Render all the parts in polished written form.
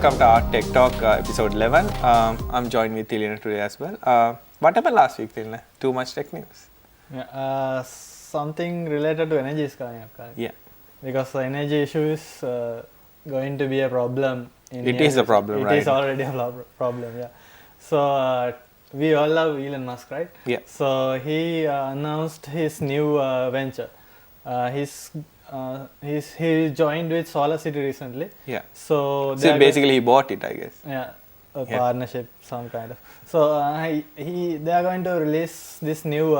welcome to our Tech Talk episode 11. I'm joined with Tilina today as well. What happened last week, Tilina? Too much tech news? Yeah, something related to energy is coming up, correct? Yeah. Because the energy issue is going to be a problem. It is a problem, right? It is already a problem, yeah. So we all love Elon Musk, right? Yeah. So he announced his new venture. He joined with SolarCity recently. Yeah. So basically he bought it, I guess. Yeah, a partnership, some kind of. So they are going to release this new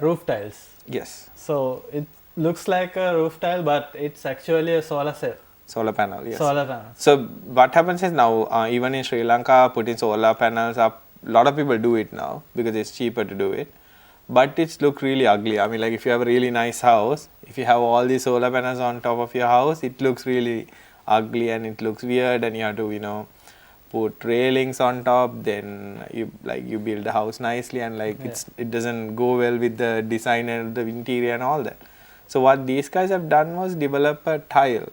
roof tiles. Yes. So it looks like a roof tile, but it's actually a solar cell. Solar panel, yes. Solar panel. So what happens is now, even in Sri Lanka, putting solar panels up, a lot of people do it now because it's cheaper to do it. But it's look really ugly. I mean, like if you have a really nice house, if you have all these solar panels on top of your house, it looks really ugly and it looks weird, and you have to, put railings on top. Then you build the house nicely, and it doesn't go well with the design and the interior and all that. So what these guys have done was develop a tile.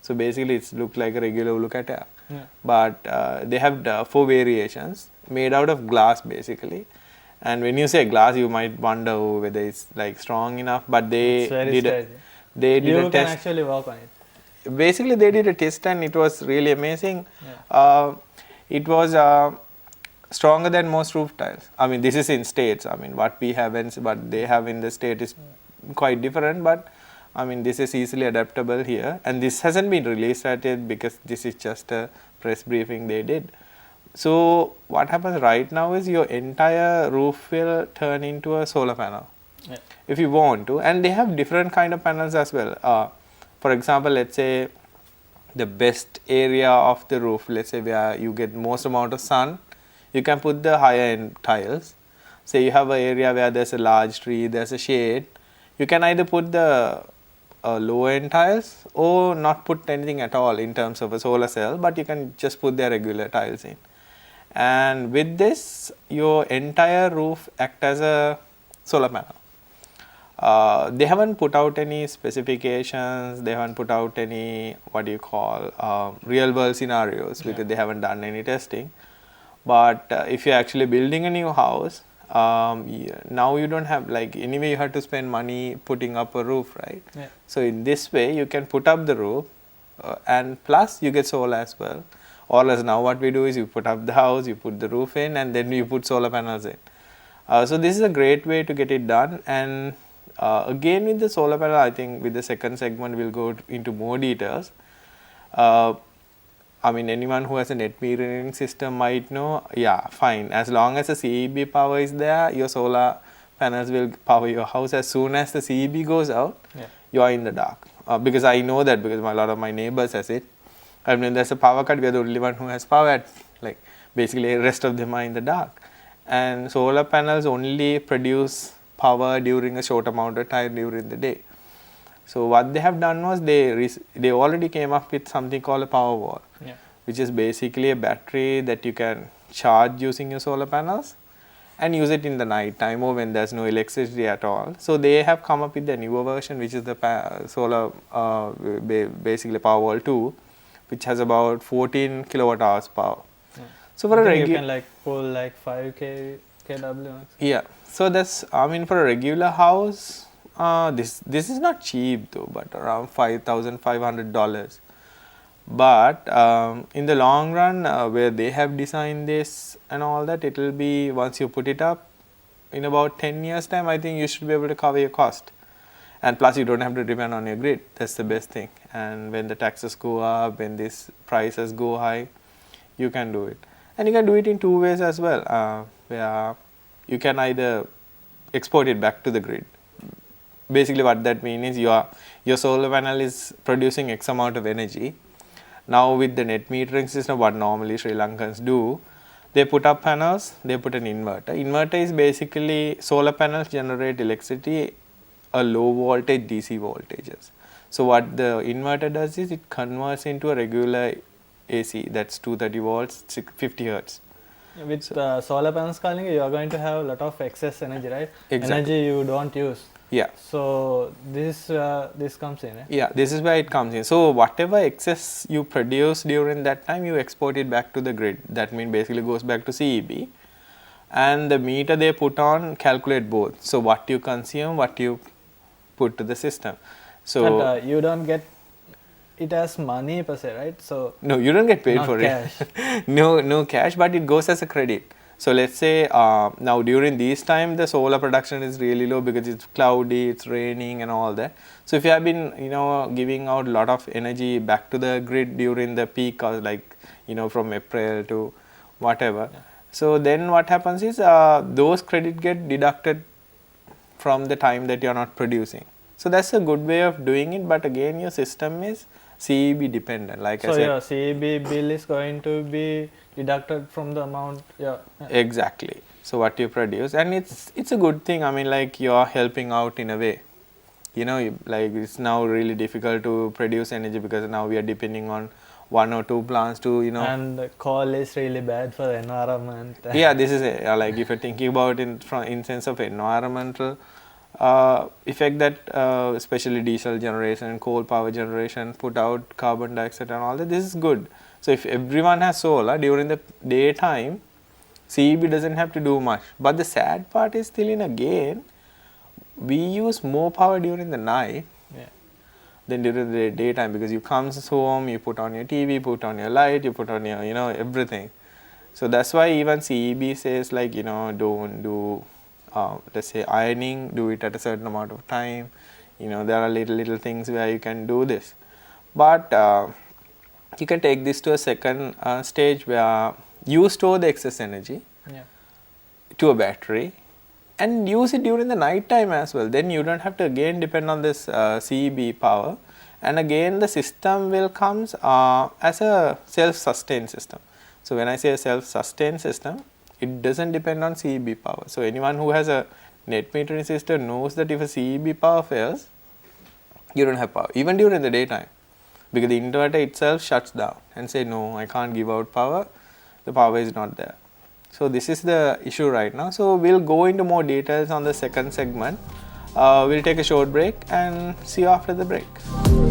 So basically, it's look like a regular Ulukata, but they have 4 variations made out of glass basically. And when you say glass, you might wonder whether it's like strong enough. But they did a test. You can actually work on it. Basically, they did a test and it was really amazing. Yeah. It was stronger than most roof tiles. I mean, this is in states. I mean, what we have and what they have in the state is quite different. But I mean, this is easily adaptable here. And this hasn't been released yet because this is just a press briefing they did. So what happens right now is your entire roof will turn into a solar panel, if you want to, and they have different kind of panels as well. For example, let's say the best area of the roof, let's say where you get most amount of sun, you can put the higher end tiles. Say you have an area where there's a large tree, there's a shade, you can either put the low end tiles or not put anything at all in terms of a solar cell, but you can just put the regular tiles in. And with this, your entire roof act as a solar panel. They haven't put out any specifications, they haven't put out any real world scenarios because they haven't done any testing. But if you're actually building a new house, now you don't have anyway you have to spend money putting up a roof, right? Yeah. So in this way you can put up the roof and plus you get solar as well. Or as now what we do is you put up the house, you put the roof in, and then you put solar panels in. So this is a great way to get it done. And again with the solar panel, I think with the second segment we'll go into more details. I mean, anyone who has a net metering system might know, fine. As long as the CEB power is there, your solar panels will power your house. As soon as the CEB goes out, you are in the dark. Because I know that because a lot of my neighbors has it. I mean, there's a power cut, we are the only one who has power. Basically, the rest of them are in the dark. And solar panels only produce power during a short amount of time during the day. So what they have done was they already came up with something called a power wall, which is basically a battery that you can charge using your solar panels and use it in the night time or when there's no electricity at all. So they have come up with a newer version, which is the solar basically Power Wall 2, which has about 14 kilowatt hours power. So for you can pull 5 kW. Yeah. So that's, I mean, for a regular house, this is not cheap though, but around $5,500. But in the long run, where they have designed this and all that, it will be, once you put it up, in about 10 years time, I think you should be able to cover your cost. And plus you don't have to depend on your grid. That's the best thing. And when the taxes go up, when these prices go high, you can do it. And you can do it in 2 ways as well. Where you can either export it back to the grid. Basically what that means is your solar panel is producing X amount of energy. Now with the net metering system, what normally Sri Lankans do, they put up panels, they put an inverter. Inverter is basically solar panels generate electricity a low voltage DC voltages. So what the inverter does is it converts into a regular AC, that's 230 volts, 50 hertz. With solar panels calling, you are going to have a lot of excess energy, right? Exactly. Energy you don't use. Yeah. So this comes in. Yeah, this is where it comes in. So whatever excess you produce during that time, you export it back to the grid. That means basically goes back to CEB, and the meter they put on calculate both. So what you consume, what you put to the system. So But you don't get it as money per se, right? So no, you don't get paid not for cash. it. No cash, but it goes as a credit. So let's say now during these time the solar production is really low because it's cloudy, it's raining and all that. So if you have been giving out a lot of energy back to the grid during the peak or like from April to whatever. Yeah. So then what happens is those credit get deducted from the time that you're not producing. So that's a good way of doing it, but again your system is CEB dependent, like So I said. your CEB bill is going to be deducted from the amount. Yeah. Exactly. So what you produce, and it's a good thing. I mean, like you're helping out in a way. Like it's now really difficult to produce energy because now we are depending on one or two plants to And the coal is really bad for the environment. Yeah, this is like if you're thinking about in sense of environmental effect that especially diesel generation and coal power generation put out carbon dioxide and all that. This is good. So if everyone has solar during the daytime, CEB doesn't have to do much. But the sad part is still again, we use more power during the night than during the daytime because you come home, you put on your TV, put on your light, you put on your everything. So that's why even CEB says like don't do let's say ironing, do it at a certain amount of time. There are little things where you can do this, but you can take this to a second stage where you store the excess energy to a battery and use it during the night time as well. Then you don't have to again depend on this CEB power, and again the system will comes as a self-sustained system. So when I say a self-sustained system, it doesn't depend on CEB power. So anyone who has a net metering system knows that if a CEB power fails, you don't have power even during the daytime because the inverter itself shuts down and say no, I can't give out power, the power is not there. So this is the issue right now. So we'll go into more details on the second segment. We'll take a short break and see you after the break.